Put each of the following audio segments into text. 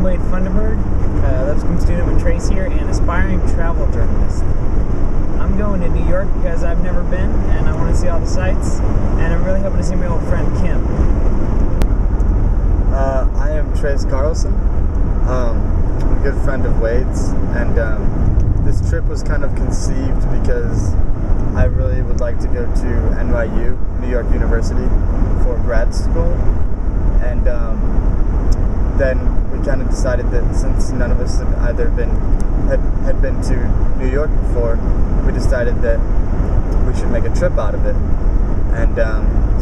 Wade Funderburg, Lipscomb student with Trace here, and aspiring travel journalist. I'm going to New York because I've never been, and I want to see all the sights, and I'm really hoping to see my old friend Kim. I am Trace Carlson. I'm a good friend of Wade's, and this trip was kind of conceived because I really would like to go to NYU, New York University, for grad school, and then we kind of decided that since none of us had been to New York before, we decided that we should make a trip out of it. And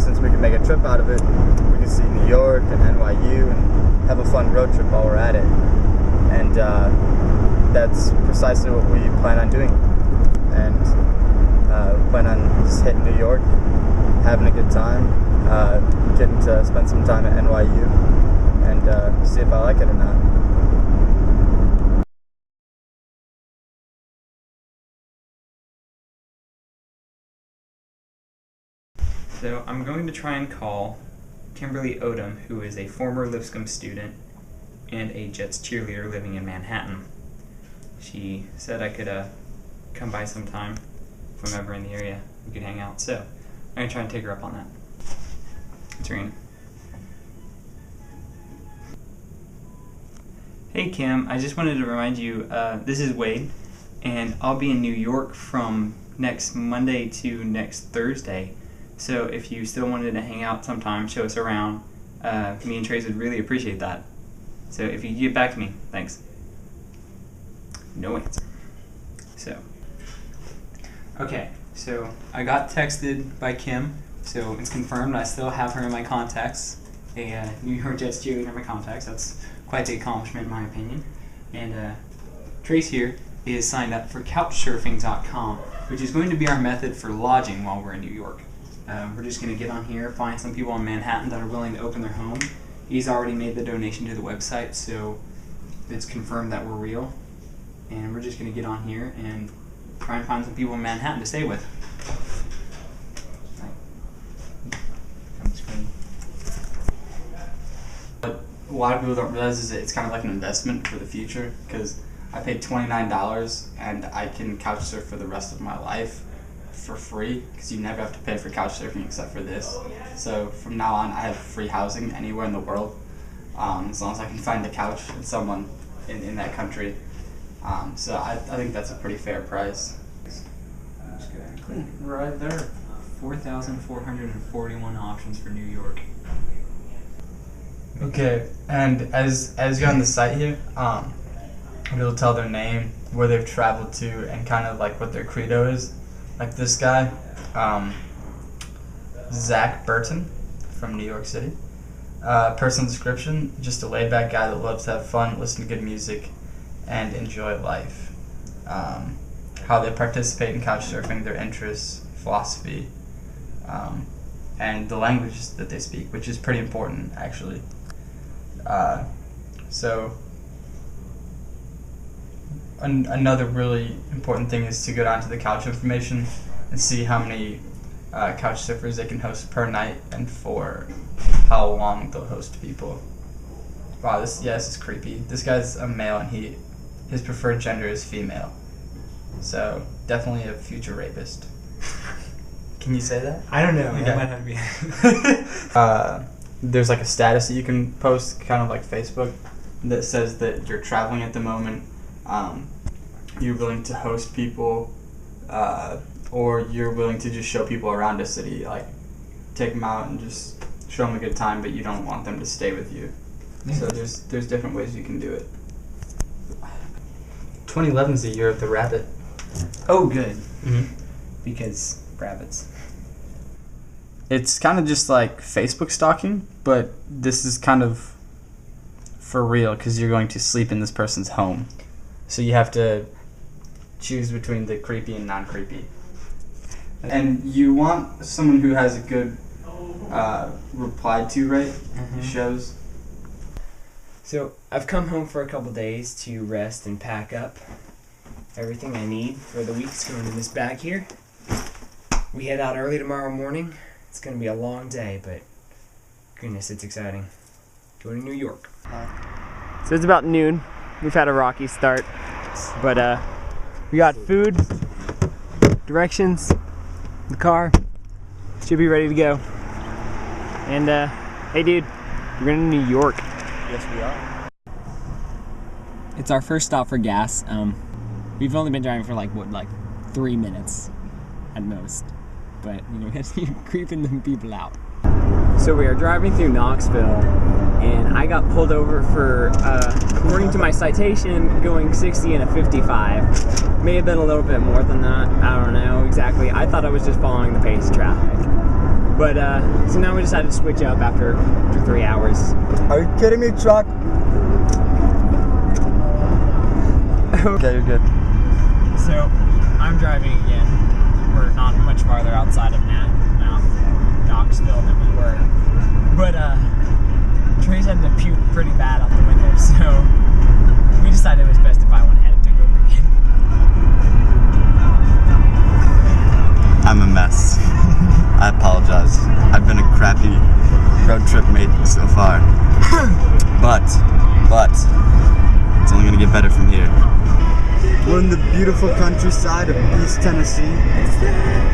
since we can make a trip out of it, we can see New York and NYU and have a fun road trip while we're at it. And that's precisely what we plan on doing. And we plan on just hitting New York, having a good time, getting to spend some time at NYU, and see if I like it or not. So I'm going to try and call Kimberly Odom, who is a former Lipscomb student and a Jets cheerleader living in Manhattan. She said I could come by sometime if I'm ever in the area. We could hang out. So I'm going to try and take her up on that. It's ringing. Hey Kim, I just wanted to remind you, this is Wade, and I'll be in New York from next Monday to next Thursday. So if you still wanted to hang out sometime, show us around, me and Trace would really appreciate that. So if you could get back to me, thanks. No answer. So I got texted by Kim, so it's confirmed I still have her in my contacts, a New York Jets cheerleader in my contacts. That's quite the accomplishment in my opinion. And Trace here is signed up for couchsurfing.com, which is going to be our method for lodging while we're in New York. We're just going to get on here, find some people in Manhattan that are willing to open their home. He's already made the donation to the website, so it's confirmed that we're real. And we're just going to get on here and try and find some people in Manhattan to stay with. What a lot of people don't realize is that it's kind of like an investment for the future, because I paid $29 and I can couch surf for the rest of my life for free, because you never have to pay for couch surfing except for this. So from now on, I have free housing anywhere in the world, as long as I can find a couch and someone in that country. So I think that's a pretty fair price. I'm just gonna click right there. 4,441 options for New York. Okay, and as you're on the site here, it'll tell their name, where they've traveled to, and kind of like what their credo is. Like this guy, Zach Burton from New York City. Personal description, just a laid-back guy that loves to have fun, listen to good music, and enjoy life. How they participate in couch surfing, their interests, philosophy, and the language that they speak, which is pretty important, actually. So another really important thing is to go down to the couch information and see how many couch surfers they can host per night and for how long they'll host people. Wow, this is creepy. This guy's a male and his preferred gender is female. So definitely a future rapist. Can you say that? I don't know. Okay. That might have to be. There's like a status that you can post, kind of like Facebook, that says that you're traveling at the moment. You're willing to host people, or you're willing to just show people around a city, like take them out and just show them a good time, but you don't want them to stay with you. So there's different ways you can do it. 2011 is the year of the rabbit. Oh, good. Mm-hmm. Because rabbits. It's kind of just like Facebook stalking, but this is kind of for real, because you're going to sleep in this person's home. So you have to choose between the creepy and non-creepy. And you want someone who has a good replied to rate. Mm-hmm. Shows. So I've come home for a couple days to rest and pack up everything I need for the week's going in this bag here. We head out early tomorrow morning. It's going to be a long day, but goodness, it's exciting. Going to New York. So it's about noon. We've had a rocky start, but we got food, directions, the car, should be ready to go. And hey dude, we're going to New York. Yes, we are. It's our first stop for gas. We've only been driving for like 3 minutes at most, but you know, we have to keep creeping them people out. So we are driving through Knoxville, and I got pulled over for, according to my citation, going 60 and a 55. May have been a little bit more than that. I don't know exactly. I thought I was just following the pace of traffic. But so now we decided to switch up after 3 hours. Are you kidding me, truck? Okay, you're good. So I'm driving again. We're not much farther outside of Knoxville than we were. But Trey's had to puke pretty bad out the window, so we decided it was best if I went ahead and took over again. I'm a mess. I apologize. I've been a crappy road trip mate so far. But it's only gonna get better from here. We're in the beautiful countryside of East Tennessee.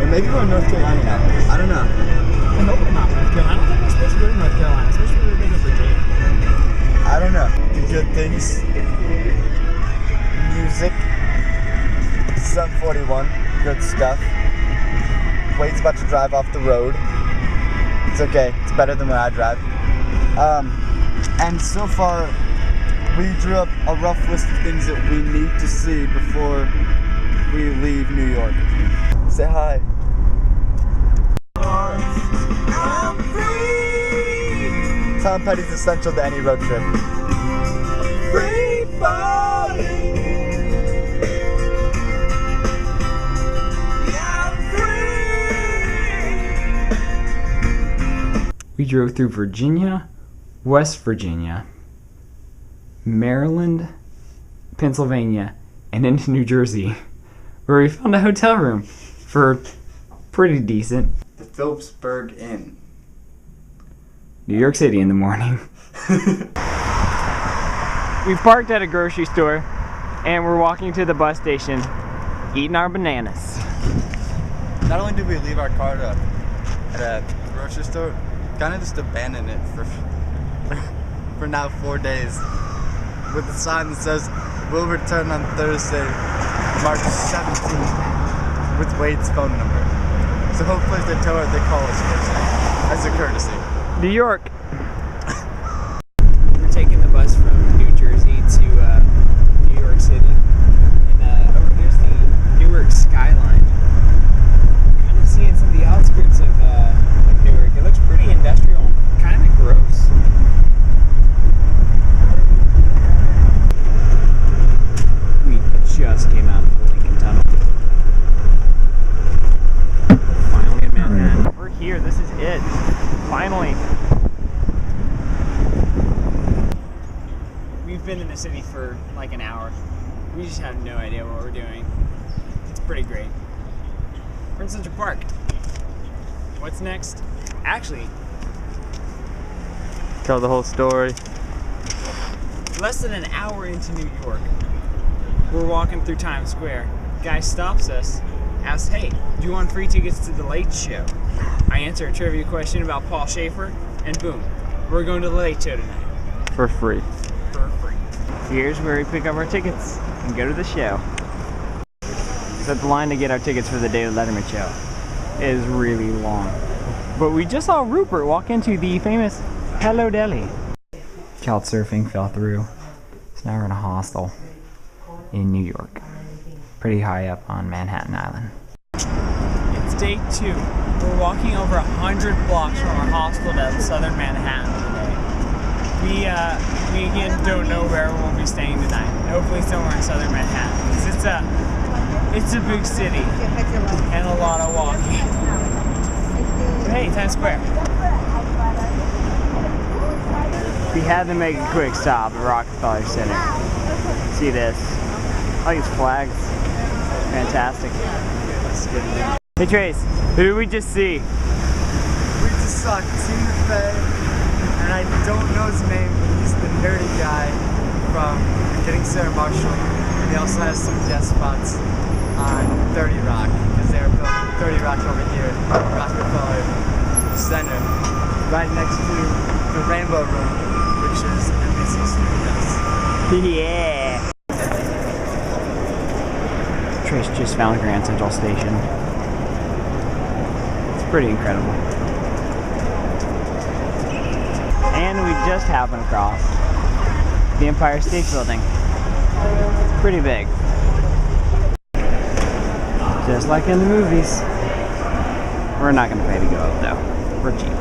Or maybe we're in North Carolina now. I don't know. I hope we're not North Carolina. I don't think we're supposed to go to North Carolina. It's supposed to be the biggest Virginia. I don't know. The good things. Music. Sum 41. Good stuff. Wade's about to drive off the road. It's okay. It's better than when I drive. And so far, we drew up a rough list of things that we need to see before we leave New York. Say hi. Tom Petty's essential to any road trip. Free falling. We drove through Virginia, West Virginia, Maryland, Pennsylvania, and into New Jersey, where we found a hotel room for pretty decent. The Phillipsburg Inn. New York City in the morning. We've parked at a grocery store, and we're walking to the bus station, eating our bananas. Not only did we leave our car at a grocery store, kind of just abandoned it for now 4 days, with a sign that says, "We'll return on Thursday, March 17th, with Wade's phone number." So hopefully if they tow it, they call us Thursday, as a courtesy. New York. We're taking the bus from New Jersey to New York City, and over here's the Newark skyline. Kind of seeing some of the outskirts of Newark. It looks pretty industrial, kind of gross. We just came out of the Lincoln Tunnel. Finally in Manhattan. We're here. This is it. Finally. We've been in the city for like an hour. We just have no idea what we're doing. It's pretty great. We're in Central Park. What's next? Actually, Tell the whole story. less than an hour into New York, we're walking through Times Square. Guy stops us, asks, "Hey, do you want free tickets to the Late Show?" I answer a trivia question about Paul Schaefer, and boom, we're going to the Late Show tonight. For free. For free. Here's where we pick up our tickets and go to the show. So the line to get our tickets for the David Letterman show is really long. But we just saw Rupert walk into the famous Hello Deli. Couch surfing fell through. So now we're in a hostel in New York. Pretty high up on Manhattan Island. It's day 2. We're walking over 100 blocks from our hostel to southern Manhattan today. We again don't know where we'll be staying tonight. Hopefully somewhere in southern Manhattan. 'Cause it's a big city and a lot of walking. But hey, Times Square. We had to make a quick stop at Rockefeller Center. See this? I like these flags. Fantastic. Hey Trace, who did we just see? We just saw Tina Fey, and I don't know his name, but he's the nerdy guy from getting Sarah Marshall. And he also has some guest spots on 30 Rock, because they were filming 30 Rock over here at Rockefeller Center, right next to the Rainbow Room, which is NYC Studios. Yeah. Trace just found Grand Central Station. It's pretty incredible. And we just happened across the Empire State Building. It's pretty big. Just like in the movies. We're not going to pay to go up though. We're cheap.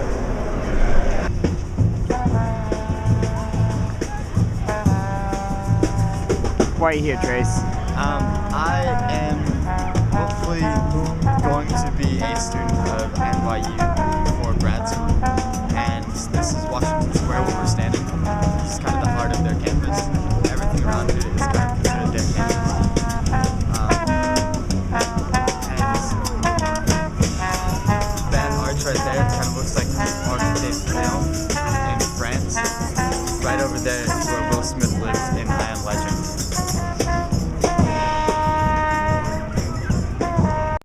Why are you here, Trace? I am hopefully going to be a student of NYU for grad school, and this is Washington Square where we're standing. This is kind of the heart of their campus. Everything around it is kind of considered their campus. And that arch right there kind of looks like the Arc de Triomphe in France. Right over there